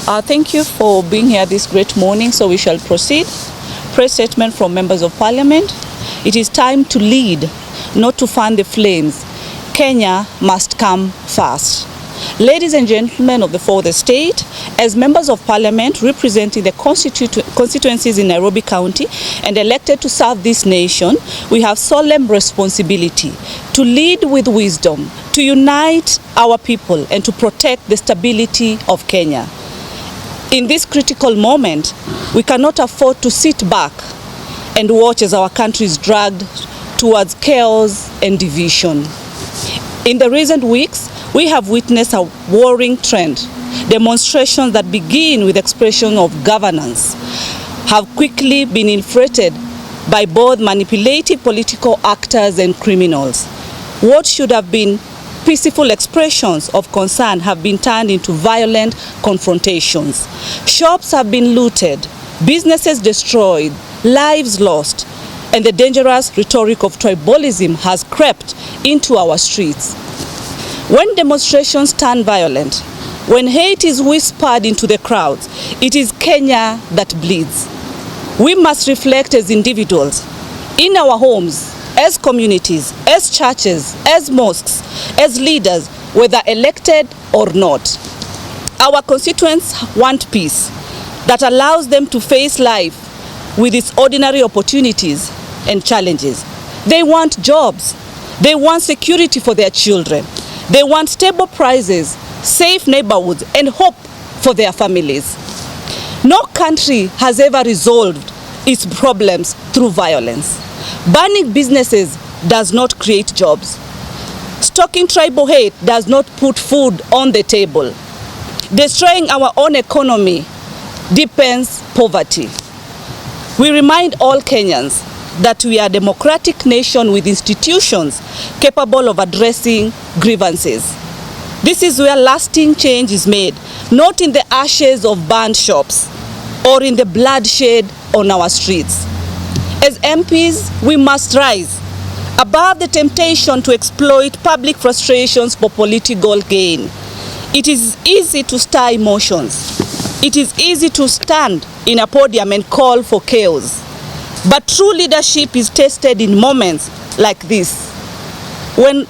Thank you for being here this great morning. So we shall proceed. Press statement from members of parliament. It is time to lead, not to fan the flames. Kenya must come first. Ladies and gentlemen of the fourth estate, as members of parliament representing the constituencies in Nairobi County and elected to serve this nation, we have solemn responsibility to lead with wisdom, to unite our people and to protect the stability of Kenya. In this critical moment, we cannot afford to sit back and watch as our country is dragged towards chaos and division. In the recent weeks, we have witnessed a worrying trend. Demonstrations that begin with expression of governance have quickly been inflated by both manipulative political actors and criminals. What should have been peaceful expressions of concern have been turned into violent confrontations. Shops have been looted, businesses destroyed, lives lost, and the dangerous rhetoric of tribalism has crept into our streets. When demonstrations turn violent, when hate is whispered into the crowds, it is Kenya that bleeds. We must reflect as individuals, in our homes, as communities, as churches, as mosques, as leaders, whether elected or not. Our constituents want peace that allows them to face life with its ordinary opportunities and challenges. They want jobs. They want security for their children. They want stable prices, safe neighborhoods, and hope for their families. No country has ever resolved its problems through violence. Burning businesses does not create jobs. Stoking tribal hate does not put food on the table. Destroying our own economy deepens poverty. We remind all Kenyans that we are a democratic nation with institutions capable of addressing grievances. This is where lasting change is made, not in the ashes of burned shops or in the bloodshed on our streets. As MPs, we must rise above the temptation to exploit public frustrations for political gain. It is easy to stir emotions. It is easy to stand in a podium and call for chaos. But true leadership is tested in moments like this, when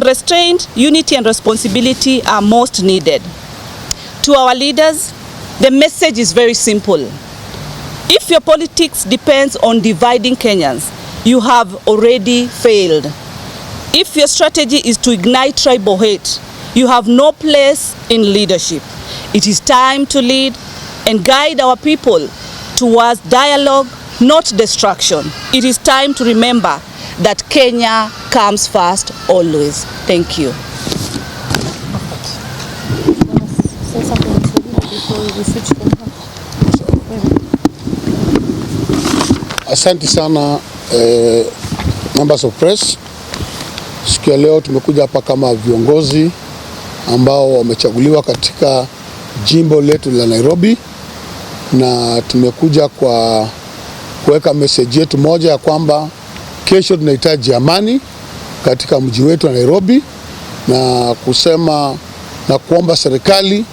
restraint, unity, and responsibility are most needed. To our leaders, the message is very simple. If your politics depends on dividing Kenyans, you have already failed. If your strategy is to ignite tribal hate, you have no place in leadership. It is time to lead and guide our people towards dialogue, not destruction. It is time to remember that Kenya comes first always. Thank you. Asante sana members of press. Siku ya leo tumekuja hapa kama viongozi ambao wamechaguliwa katika jimbo letu la Nairobi, na tumekuja kwa kuweka message yetu moja ya kwamba kesho tunahitaji amani katika mji wetu wa Nairobi, na kusema na kuomba serikali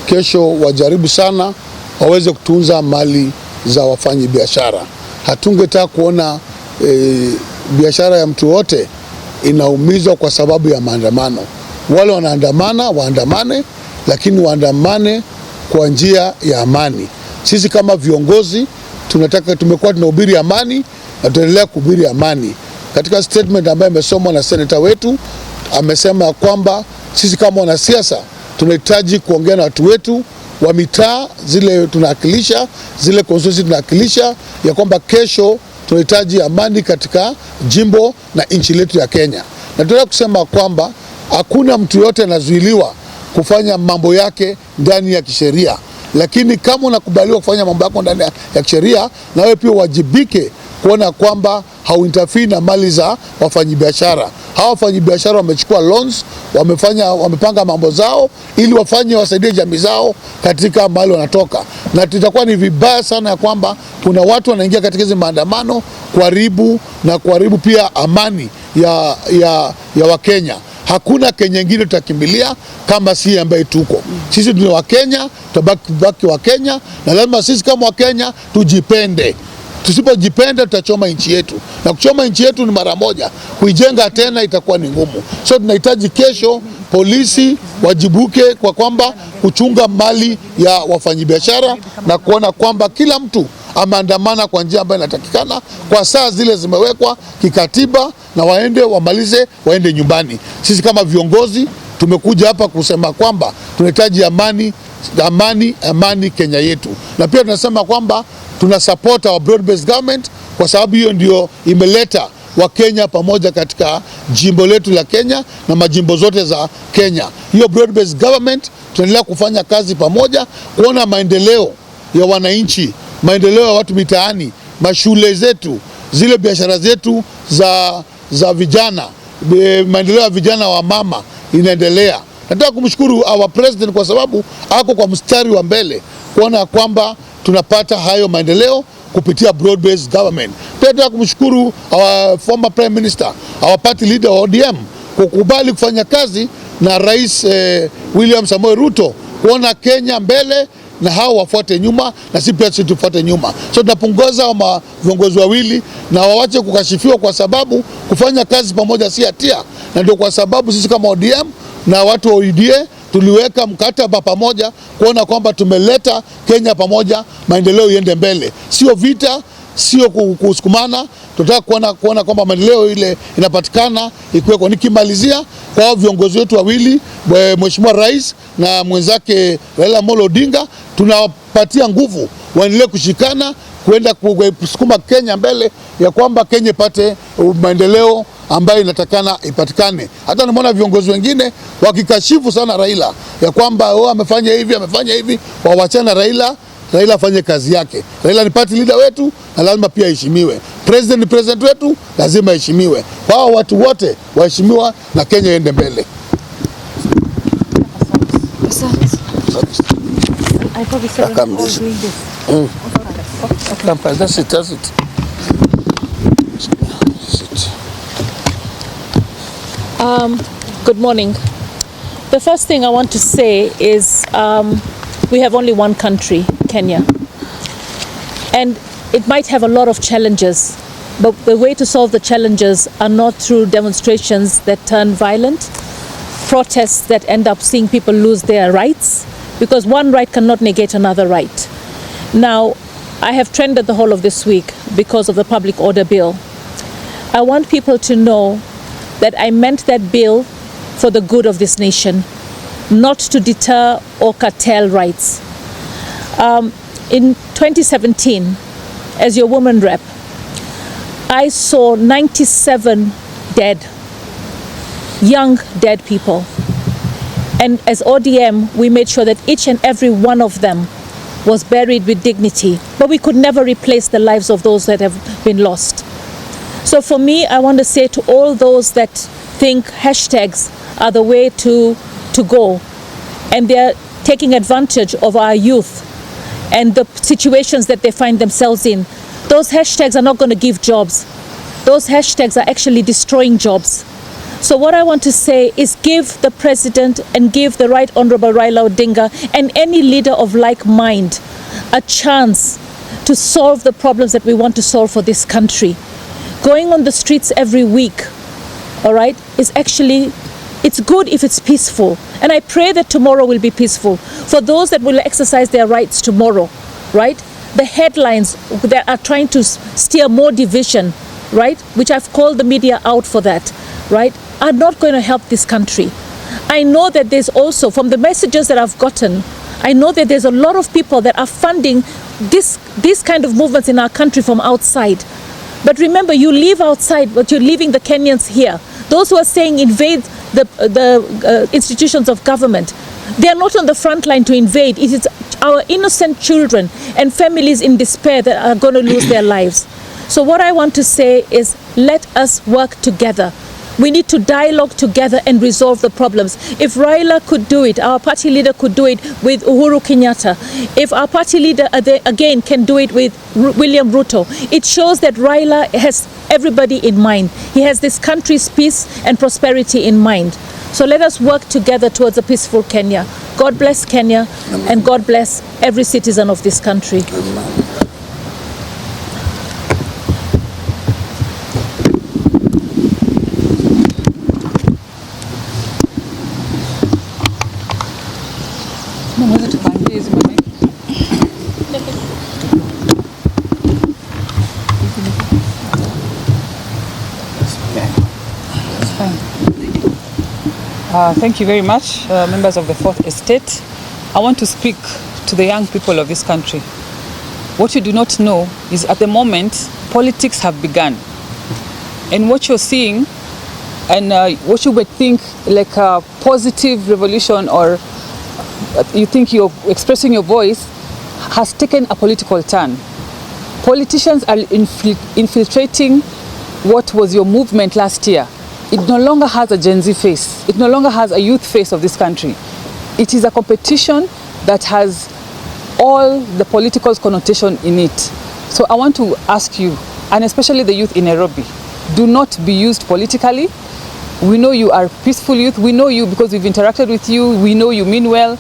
kesho wajaribu sana waweze kutunza mali za wafanyi biashara. Hatungetaka kuona biashara ya mtu wote inaumizwa kwa sababu ya maandamano. Wale wanaandamana waandamane, lakini waandamane kwa njia ya amani. Sisi kama viongozi tumekuwa tunahubiri amani na tutaendelea kuhubiri amani. Katika statement ambayo imesomwa na senator wetu, amesema kwamba sisi kama wanasiasa tunahitaji kuongea na watu wetu wa mitaa zile tunawakilisha, zile constituency tunawakilisha, ya kwamba kesho tunahitaji amani katika jimbo na nchi letu ya Kenya. Na tunataka kusema kwamba hakuna mtu yote anazuiliwa kufanya mambo yake ndani ya kisheria, lakini kama unakubaliwa kufanya mambo yako ndani ya kisheria, na wewe pia wajibike kuona hauinterfere na mali za wafanyabiashara. Hawa wafanyabiashara wamechukua loans, wamepanga mambo zao ili wasaidie jamii zao katika mahali wanatoka. Na tutakuwa ni vibaya sana ya kwamba kuna watu wanaingia katika hizo maandamano kuharibu pia amani ya Wakenya. Hakuna Kenya ingine tutakimbilia kama si ambaye tuko. Sisi ni wa Kenya, tutabaki wa Kenya, na lazima sisi kama wa Kenya tujipende. Tusipojipenda tutachoma nchi yetu, na kuchoma nchi yetu ni mara moja, kuijenga tena itakuwa ni ngumu. So tunahitaji kesho polisi wajibuke kwa kwamba kuchunga mali ya wafanyabiashara na kuona kwamba kila mtu ameandamana kwa njia ambayo inatakikana kwa saa zile zimewekwa kikatiba, na waende wamalize, waende nyumbani. Sisi kama viongozi tumekuja hapa kusema kwamba tunahitaji amani Kenya yetu, na pia tunasema kwamba tuna support our broad based government, kwa sababu hiyo ndio imeleta Wakenya pamoja katika jimbo letu la Kenya na majimbo zote za Kenya. Hiyo broad based government tunaendelea kufanya kazi pamoja kuona maendeleo ya wananchi, maendeleo ya watu mitaani, mashule zetu, zile biashara zetu za vijana, maendeleo ya vijana wa mama inaendelea. Nataka kumshukuru our president kwa sababu ako kwa mstari wa mbele kuona kwamba tunapata hayo maendeleo kupitia broad based government. Pia nataka kumshukuru our former prime minister, our party leader wa ODM kukubali kufanya kazi na Rais William Samoei Ruto kuona Kenya mbele na hao wafuate nyuma, na sisi pia tufuate nyuma. So tunapunguza viongozi wawili na wawache kukashifiwa, kwa sababu kufanya kazi pamoja si hatia, na ndio kwa sababu sisi kama ODM na watu wa UDA tuliweka mkataba pamoja kuona kwamba tumeleta Kenya pamoja, maendeleo iende mbele, sio vita, sio kusukumana. Tunataka kuona kwamba maendeleo ile inapatikana ikiweko. Nikimalizia kwa viongozi wetu wawili, Mheshimiwa Rais na mwenzake Raila Odinga, tunawapatia nguvu waendelee kushikana kuenda kusukuma Kenya mbele, ya kwamba Kenya ipate maendeleo ambayo inatakana ipatikane. Hata nimeona viongozi wengine wakikashifu sana Raila ya kwamba amefanya hivi, wawachana Raila afanye kazi yake. Raila ni party leader wetu na lazima pia heshimiwe. President ni president wetu, lazima heshimiwe. Kwa hao watu wote waheshimiwa na Kenya iende mbele. Good morning. The first thing I want to say is we have only one country, Kenya. And it might have a lot of challenges, but the way to solve the challenges are not through demonstrations that turn violent, protests that end up seeing people lose their rights, because one right cannot negate another right. Now, I have trended the whole of this week because of the public order bill. I want people to know that I meant that bill for the good of this nation, not to deter or curtail rights. In 2017, as your woman rep, I saw 97 dead, young dead people. And as ODM, we made sure that each and every one of them was buried with dignity, but we could never replace the lives of those that have been lost. So for me, I want to say to all those that think hashtags are the way to go, and they're taking advantage of our youth and the situations that they find themselves in, those hashtags are not going to give jobs. Those hashtags are actually destroying jobs. So what I want to say is give the president and give the Right Honorable Raila Odinga and any leader of like mind a chance to solve the problems that we want to solve for this country. Going on the streets every week, all right, is actually, it's good if it's peaceful. And I pray that tomorrow will be peaceful. For those that will exercise their rights tomorrow, right, the headlines that are trying to steer more division, right, which I've called the media out for that, right, are not going to help this country. I know that there's also, from the messages that I've gotten, I know that there's a lot of people that are funding this kind of movements in our country from outside. But remember, you live outside, but you're leaving the Kenyans here. Those who are saying invade the institutions of government, they are not on the front line to invade. It is our innocent children and families in despair that are going to lose their lives. So what I want to say is, let us work together. We need to dialogue together and resolve the problems. If Raila could do it, our party leader could do it with Uhuru Kenyatta. If our party leader again can do it with William Ruto, it shows that Raila has everybody in mind. He has this country's peace and prosperity in mind. So let us work together towards a peaceful Kenya. God bless Kenya. Amen. And God bless every citizen of this country. Amen. Thank you very much, members of the Fourth Estate. I want to speak to the young people of this country. What you do not know is at the moment, politics have begun. And what you're seeing and what you would think like a positive revolution or you think you're expressing your voice has taken a political turn. Politicians are infiltrating what was your movement last year. It no longer has a Gen Z face. It no longer has a youth face of this country. It is a competition that has all the political connotation in it. So I want to ask you, and especially the youth in Nairobi, do not be used politically. We know you are peaceful youth. We know you because we've interacted with you. We know you mean well.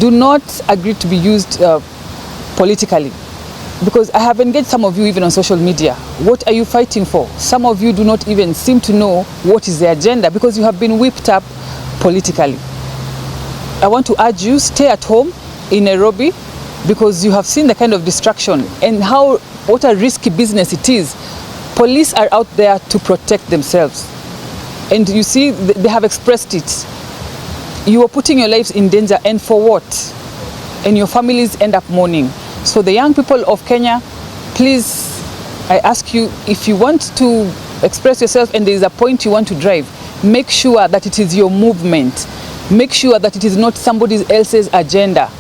Do not agree to be used politically. Because I have engaged some of you even on social media. What are you fighting for? Some of you do not even seem to know what is the agenda because you have been whipped up politically. I want to urge you, stay at home in Nairobi because you have seen the kind of distraction and what a risky business it is. Police are out there to protect themselves. And you see, they have expressed it. You are putting your lives in danger, and for what? And your families end up mourning. So the young people of Kenya, please, I ask you, if you want to express yourself and there is a point you want to drive, make sure that it is your movement. Make sure that it is not somebody else's agenda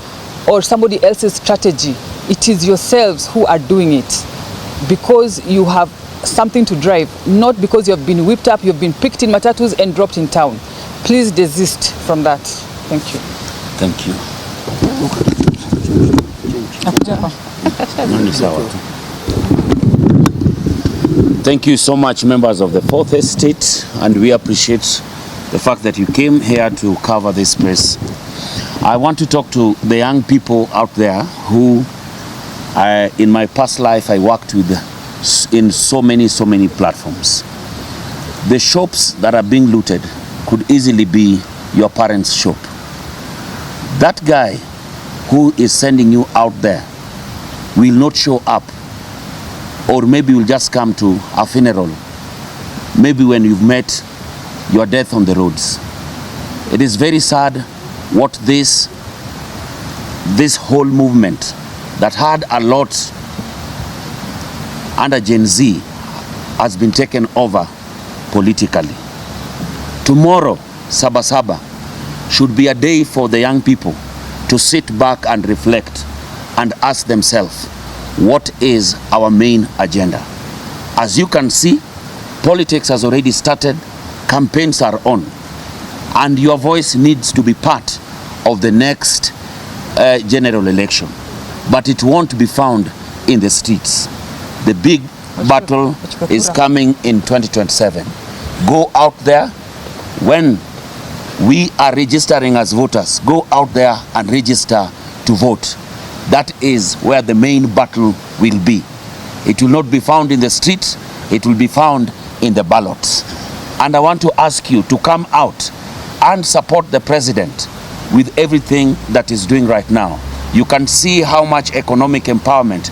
or somebody else's strategy. It is yourselves who are doing it because you have something to drive, not because you have been whipped up, you have been picked in matatus and dropped in town. Please desist from that. Thank you. Thank you. Thank you so much, members of the Fourth Estate, and we appreciate the fact that you came here to cover this press. I want to talk to the young people out there who, in my past life, I worked with in so many platforms. The shops that are being looted could easily be your parents' shop. That guy who is sending you out there will not show up, or maybe will just come to a funeral, maybe when you've met your death on the roads. It is very sad what this whole movement that had a lot under Gen Z has been taken over politically. Tomorrow, Saba should be a day for the young people to sit back and reflect and ask themselves, what is our main agenda? As you can see, politics has already started, campaigns are on, and your voice needs to be part of the next general election. But it won't be found in the streets. The big battle is coming in 2027. Go out there. When we are registering as voters, go out there and register to vote. That is where the main battle will be. It will not be found in the streets, it will be found in the ballots. And I want to ask you to come out and support the president with everything that he's doing right now. You can see how much economic empowerment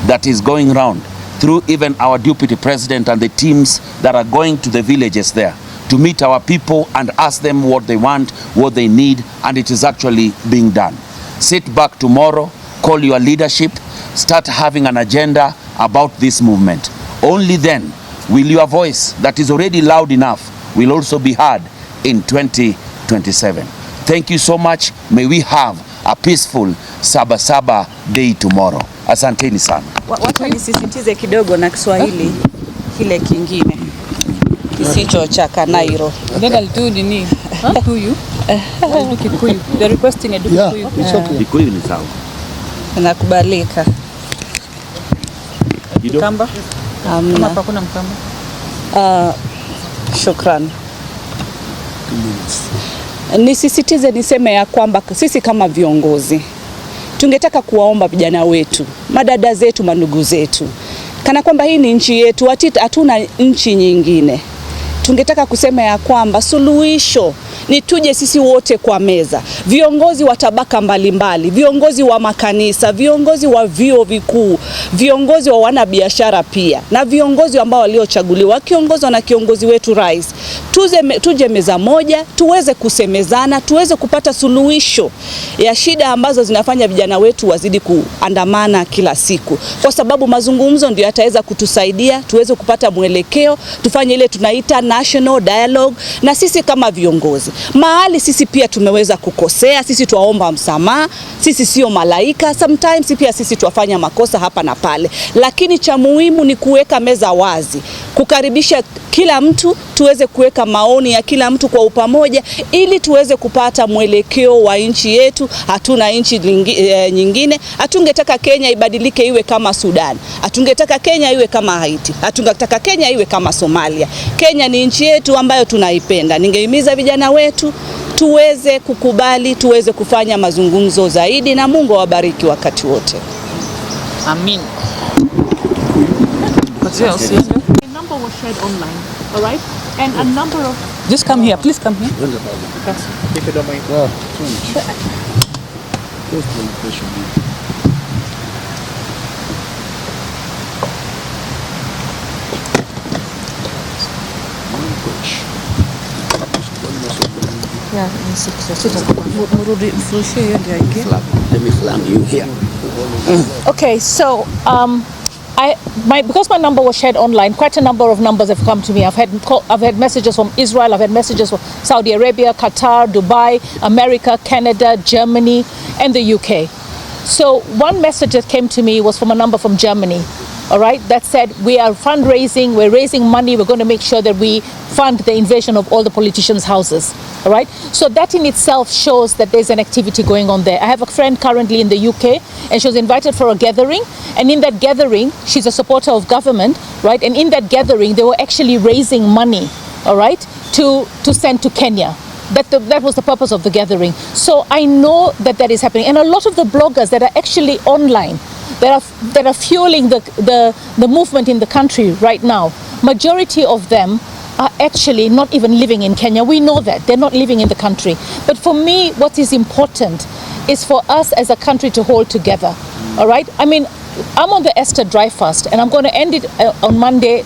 that is going around through even our deputy president and the teams that are going to the villages there to meet our people and ask them what they want, what they need, and it is actually being done. Sit back tomorrow, call your leadership, start having an agenda about this movement. Only then will your voice that is already loud enough will also be heard in 2027. Thank you so much. May we have a peaceful Saba day tomorrow. Asanteni sana. Wacha nisisitize kidogo na Kiswahili kile kingine kisicho cha Kanairo. Nenda litu nini? Kikuyu? Kikuyu. They're requesting a Kikuyu. Yeah, it's okay. Kikuyu ni sawa. Nakubalika. Mkamba? Hamna. Hapa kuna Mkamba. Shukran. Nisisitize niseme ya kwamba sisi kama viongozi tungetaka kuwaomba vijana wetu, madada zetu, mandugu zetu, kana kwamba hii ni nchi yetu, hatuna nchi nyingine. Tungetaka kusema ya kwamba suluhisho ni tuje sisi wote kwa meza, viongozi wa tabaka mbalimbali, viongozi wa makanisa, viongozi wa vyuo vikuu, viongozi wa wanabiashara pia, na viongozi ambao waliochaguliwa wakiongozwa na kiongozi wetu rais. Tuje meza moja, tuweze kusemezana, tuweze kupata suluhisho ya shida ambazo zinafanya vijana wetu wazidi kuandamana kila siku, kwa sababu mazungumzo ndio yataweza kutusaidia tuweze kupata mwelekeo, tufanye ile tunaita national dialogue. Na sisi kama viongozi, mahali sisi pia tumeweza kukosea, sisi tuwaomba msamaha, sisi sio malaika, sometimes pia sisi tuwafanya makosa hapa na pale, lakini cha muhimu ni kuweka meza wazi, kukaribisha kila mtu, tuweze kuweka maoni ya kila mtu kwa upamoja, ili tuweze kupata mwelekeo wa nchi yetu. Hatuna nchi nyingine. Hatungetaka Kenya ibadilike iwe kama Sudan, hatungetaka Kenya iwe kama Haiti, hatungetaka Kenya iwe kama Somalia. Kenya ni nchi yetu ambayo tunaipenda. Ningehimiza vijana wetu tuweze kukubali, tuweze kufanya mazungumzo zaidi, na Mungu awabariki wakati wote. Amin. Number was shared online, all right? And a number of... Just come here, please come here. If you don't mind. Let me flag you here. Okay, so because my number was shared online, quite a number of numbers have come to me. I've had messages from Israel, I've had messages from Saudi Arabia, Qatar, Dubai, America, Canada, Germany, and the UK. So one message that came to me was from a number from Germany, all right, that said, we are fundraising, we're raising money, we're going to make sure that we fund the invasion of all the politicians' houses, all right? So that in itself shows that there's an activity going on there. I have a friend currently in the UK, and she was invited for a gathering, and in that gathering, she's a supporter of government, right? And in that gathering, they were actually raising money, all right, to send to Kenya. That was the purpose of the gathering. So I know that is happening. And a lot of the bloggers that are actually online, that are fueling the movement in the country right now, majority of them are actually not even living in Kenya. We know that. They're not living in the country. But for me, what is important is for us as a country to hold together. All right? I mean, I'm on the Esther dry fast, and I'm going to end it on Monday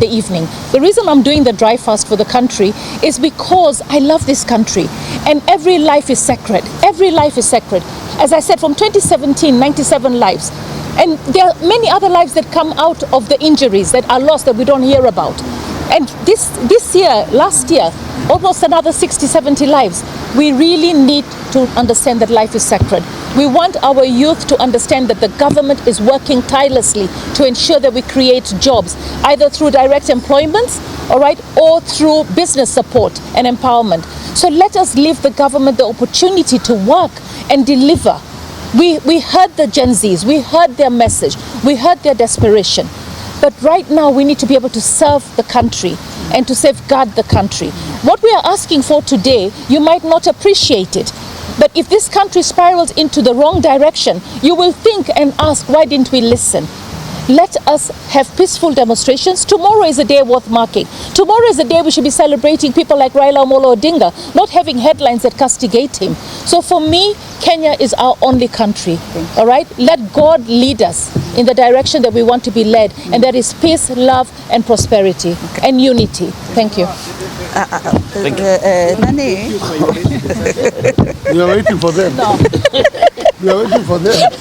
evening. The reason I'm doing the dry fast for the country is because I love this country, and every life is sacred. Every life is sacred. As I said, from 2017, 97 lives. And there are many other lives that come out of the injuries that are lost that we don't hear about. And this year, last year, almost another 60, 70 lives. We really need to understand that life is sacred. We want our youth to understand that the government is working tirelessly to ensure that we create jobs, either through direct employments, all right, or through business support and empowerment. So let us give the government the opportunity to work and deliver. We heard the Gen Zs, we heard their message, we heard their desperation. But right now we need to be able to serve the country and to safeguard the country. What we are asking for today, you might not appreciate it. But if this country spirals into the wrong direction, you will think and ask, why didn't we listen? Let us have peaceful demonstrations. Tomorrow is a day worth marking. Tomorrow is a day we should be celebrating people like Raila Odinga, not having headlines that castigate him. So for me, Kenya is our only country, all right? Let God lead us in the direction that we want to be led, and that is peace, love, and prosperity, and unity. Thank you. Thank you. Nani? We are waiting for them. No. We are waiting for them.